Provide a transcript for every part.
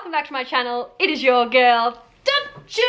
welcome back to my channel. It is your girl, Dutchie!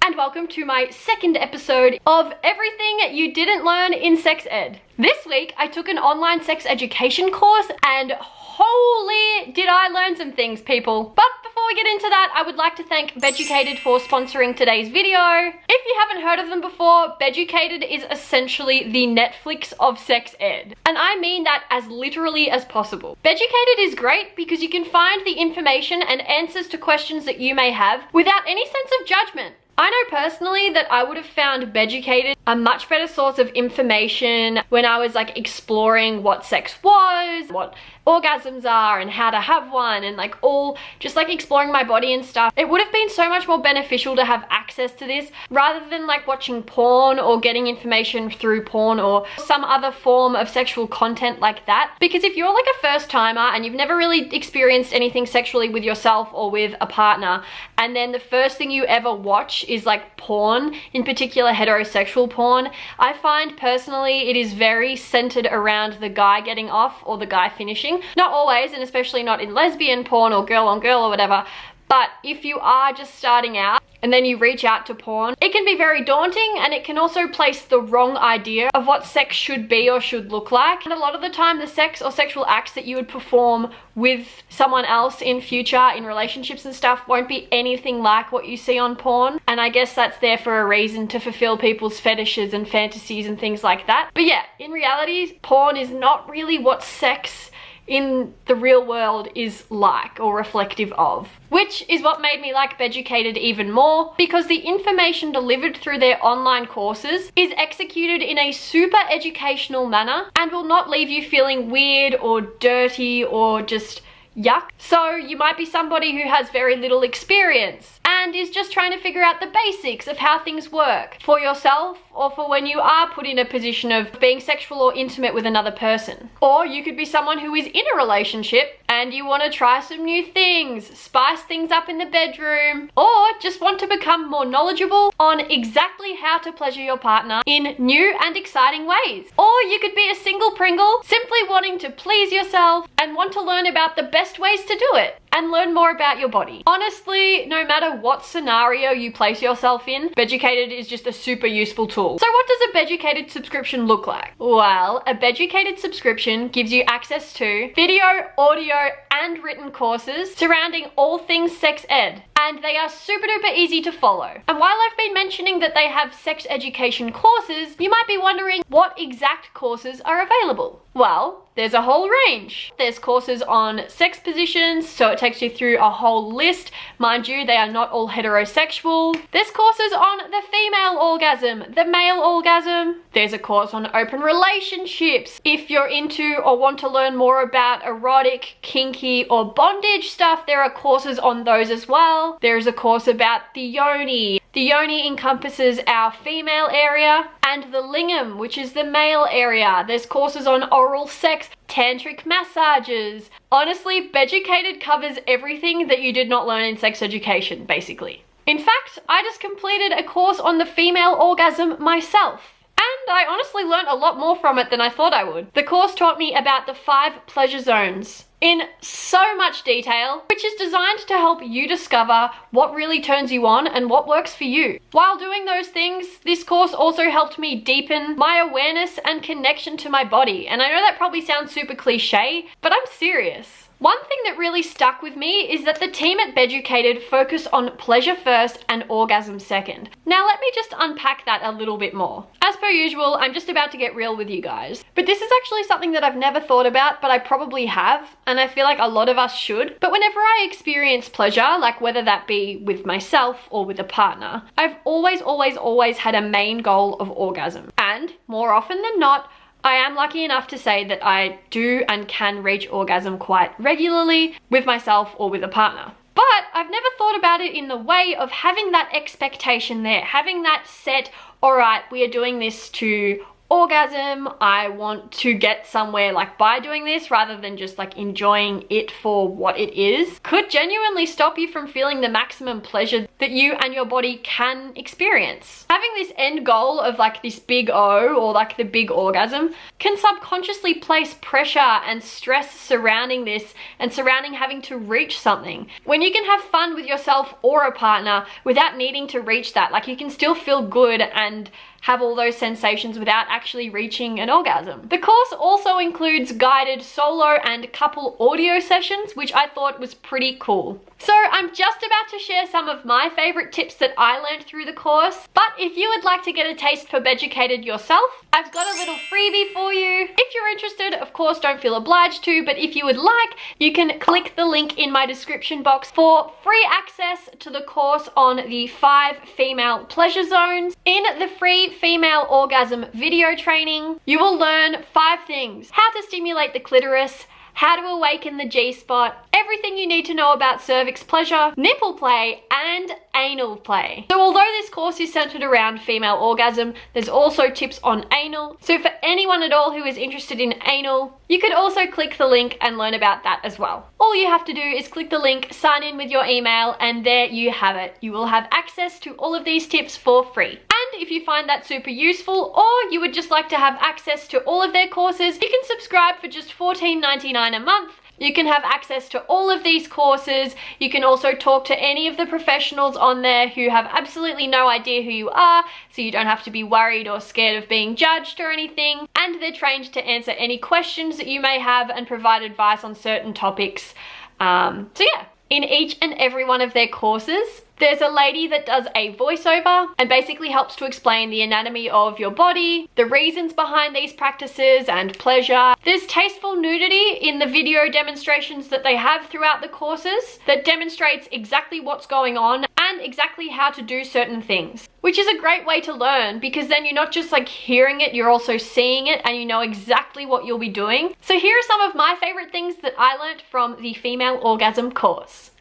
And welcome to my second episode of everything you didn't learn in sex ed. This week, I took an online sex education course and holy did I learn some things, people. But before we get into that, I would like to thank Beducated for sponsoring today's video. If you haven't heard of them before, Beducated is essentially the Netflix of sex ed. And I mean that as literally as possible. Beducated is great because you can find the information and answers to questions that you may have without any sense of judgment. I know personally that I would have found Beducated a much better source of information when I was like exploring what sex was, what orgasms are and how to have one, and like all just like exploring my body and stuff. It would have been so much more beneficial to have access to this rather than like watching porn or getting information through porn or some other form of sexual content like that. Because if you're like a first timer and you've never really experienced anything sexually with yourself or with a partner, and then the first thing you ever watch is like porn, in particular heterosexual porn, I find personally it is very centered around the guy getting off or the guy finishing. Not always, and especially not in lesbian porn or girl on girl or whatever, but if you are just starting out and then you reach out to porn, it can be very daunting and it can also place the wrong idea of what sex should be or should look like. And a lot of the time the sex or sexual acts that you would perform with someone else in future in relationships and stuff won't be anything like what you see on porn. And I guess that's there for a reason, to fulfill people's fetishes and fantasies and things like that. But yeah, in reality, porn is not really what sex in the real world is like or reflective of. Which is what made me like Beducated even more, because the information delivered through their online courses is executed in a super educational manner and will not leave you feeling weird or dirty or just yuck. So you might be somebody who has very little experience and is just trying to figure out the basics of how things work for yourself or for when you are put in a position of being sexual or intimate with another person. Or you could be someone who is in a relationship and you want to try some new things, spice things up in the bedroom, or just want to become more knowledgeable on exactly how to pleasure your partner in new and exciting ways. Or you could be a single Pringle simply wanting to please yourself and want to learn about the best ways to do it and learn more about your body. Honestly, no matter what scenario you place yourself in, Beducated is just a super useful tool. So what does a Beducated subscription look like? Well, a Beducated subscription gives you access to video, audio, and written courses surrounding all things sex ed. And they are super duper easy to follow. And while I've been mentioning that they have sex education courses, you might be wondering what exact courses are available. Well, there's a whole range. There's courses on sex positions, so it takes you through a whole list. Mind you, they are not all heterosexual. There's courses on the female orgasm, the male orgasm. There's a course on open relationships. If you're into or want to learn more about erotic, kinky, or bondage stuff, there are courses on those as well. There's a course about the yoni. The yoni encompasses our female area, and the lingam, which is the male area. There's courses on oral sex, tantric massages. Honestly, Beducated covers everything that you did not learn in sex education, basically. In fact, I just completed a course on the female orgasm myself. And I honestly learned a lot more from it than I thought I would. The course taught me about the 5 pleasure zones in so much detail, which is designed to help you discover what really turns you on and what works for you. While doing those things, this course also helped me deepen my awareness and connection to my body. And I know that probably sounds super cliche, but I'm serious. One thing that really stuck with me is that the team at Beducated focus on pleasure first and orgasm second. Now let me just unpack that a little bit more. As per usual, I'm just about to get real with you guys. But this is actually something that I've never thought about, but I probably have, and I feel like a lot of us should. But whenever I experience pleasure, like whether that be with myself or with a partner, I've always had a main goal of orgasm. And more often than not, I am lucky enough to say that I do and can reach orgasm quite regularly with myself or with a partner. But I've never thought about it in the way of having that expectation there, having that set, all right, we are doing this to orgasm, I want to get somewhere like by doing this rather than just like enjoying it for what it is, could genuinely stop you from feeling the maximum pleasure that you and your body can experience. Having this end goal of like this big O or like the big orgasm can subconsciously place pressure and stress surrounding this and surrounding having to reach something. When you can have fun with yourself or a partner without needing to reach that, like you can still feel good and have all those sensations without actually reaching an orgasm. The course also includes guided solo and couple audio sessions, which I thought was pretty cool. So I'm just about to share some of my favorite tips that I learned through the course, but if you would like to get a taste for Beducated yourself, I've got a little freebie for you. If you're interested, of course, don't feel obliged to, but if you would like, you can click the link in my description box for free access to the course on the 5 female pleasure zones. In the free female orgasm video training, you will learn 5 things: how to stimulate the clitoris, how to awaken the G-spot, everything you need to know about cervix pleasure, nipple play, and anal play. So although this course is centered around female orgasm, there's also tips on anal. So for anyone at all who is interested in anal, you could also click the link and learn about that as well. All you have to do is click the link, sign in with your email, and there you have it. You will have access to all of these tips for free. And if you find that super useful, or you would just like to have access to all of their courses, you can subscribe for just $14.99 a month. You can have access to all of these courses. You can also talk to any of the professionals on there who have absolutely no idea who you are, so you don't have to be worried or scared of being judged or anything. And they're trained to answer any questions that you may have and provide advice on certain topics. So yeah, in each and every one of their courses, there's a lady that does a voiceover and basically helps to explain the anatomy of your body, the reasons behind these practices, and pleasure. There's tasteful nudity in the video demonstrations that they have throughout the courses that demonstrates exactly what's going on and exactly how to do certain things, which is a great way to learn because then you're not just like hearing it, you're also seeing it and you know exactly what you'll be doing. So here are some of my favorite things that I learned from the female orgasm course.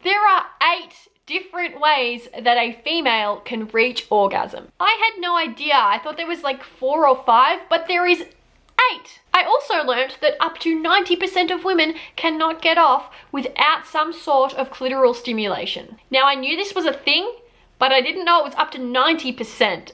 There are 8 different ways that a female can reach orgasm. I had no idea. I thought there was like 4 or 5, but there is 8. I also learned that up to 90% of women cannot get off without some sort of clitoral stimulation. Now, I knew this was a thing, but I didn't know it was up to 90%.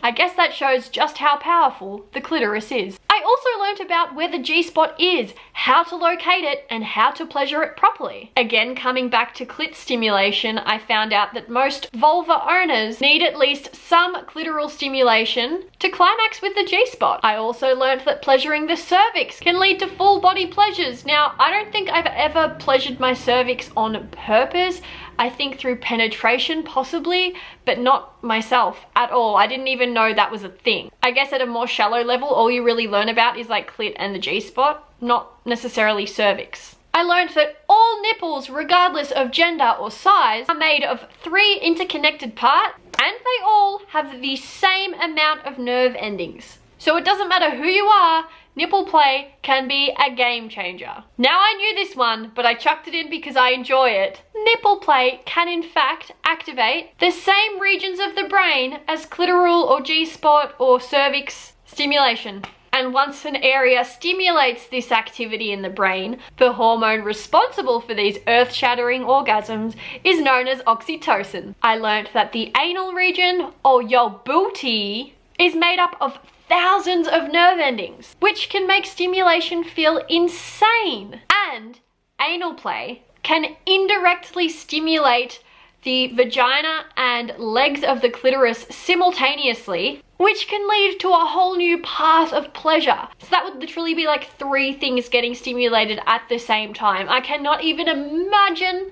I guess that shows just how powerful the clitoris is. I also learnt about where the G-spot is, how to locate it, and how to pleasure it properly. Again, coming back to clit stimulation, I found out that most vulva owners need at least some clitoral stimulation to climax with the G-spot. I also learnt that pleasuring the cervix can lead to full body pleasures. Now, I don't think I've ever pleasured my cervix on purpose. I think through penetration possibly, but not myself at all. I didn't even know that was a thing. I guess at a more shallow level, all you really learn about is like clit and the G-spot, not necessarily cervix. I learned that all nipples, regardless of gender or size, are made of 3 interconnected parts, and they all have the same amount of nerve endings. So it doesn't matter who you are, nipple play can be a game changer. Now, I knew this one, but I chucked it in because I enjoy it. Nipple play can in fact activate the same regions of the brain as clitoral or G-spot or cervix stimulation. And once an area stimulates this activity in the brain, the hormone responsible for these earth-shattering orgasms is known as oxytocin. I learned that the anal region, or your booty, is made up of thousands of nerve endings, which can make stimulation feel insane. And anal play can indirectly stimulate the vagina and legs of the clitoris simultaneously, which can lead to a whole new path of pleasure. So that would literally be like 3 things getting stimulated at the same time. I cannot even imagine.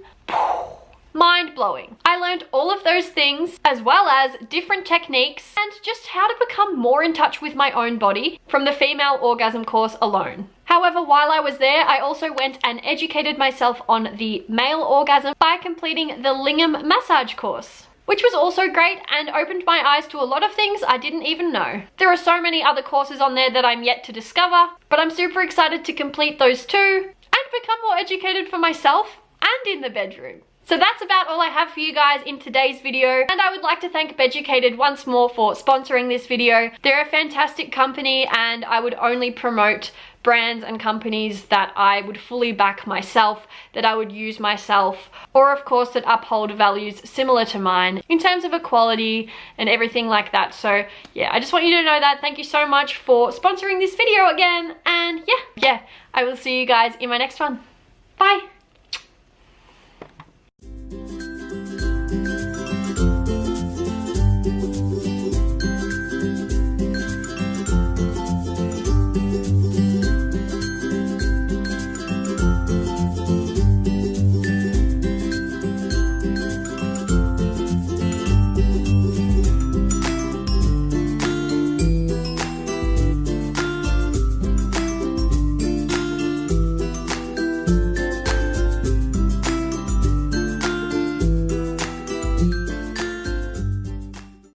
Mind-blowing. I learned all of those things, as well as different techniques and just how to become more in touch with my own body from the female orgasm course alone. However, while I was there, I also went and educated myself on the male orgasm by completing the Lingam massage course, which was also great and opened my eyes to a lot of things I didn't even know. There are so many other courses on there that I'm yet to discover, but I'm super excited to complete those too and become more educated for myself and in the bedroom. So that's about all I have for you guys in today's video, and I would like to thank Beducated once more for sponsoring this video. They're a fantastic company, and I would only promote brands and companies that I would fully back myself, that I would use myself, or of course that uphold values similar to mine in terms of equality and everything like that. So yeah, I just want you to know that. Thank you so much for sponsoring this video again, and yeah, I will see you guys in my next one. Bye.